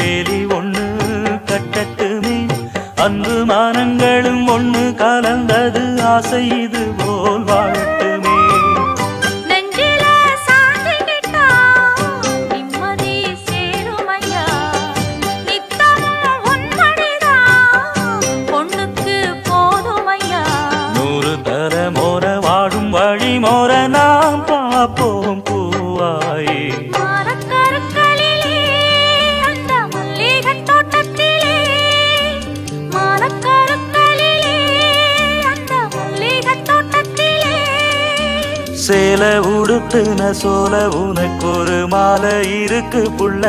வேலி ஒண்ணு கட்டட்டுமே, அன்பு மானங்களும் ஒண்ணு கலந்தது ஆசை இது போல் வாழட்டுமே. வாழும் வழி மோர நாம் பார்ப்போம் பூவாயே. சேல உடுத்துன சோல உனக்கு ஒரு மாலை இருக்கு புள்ள.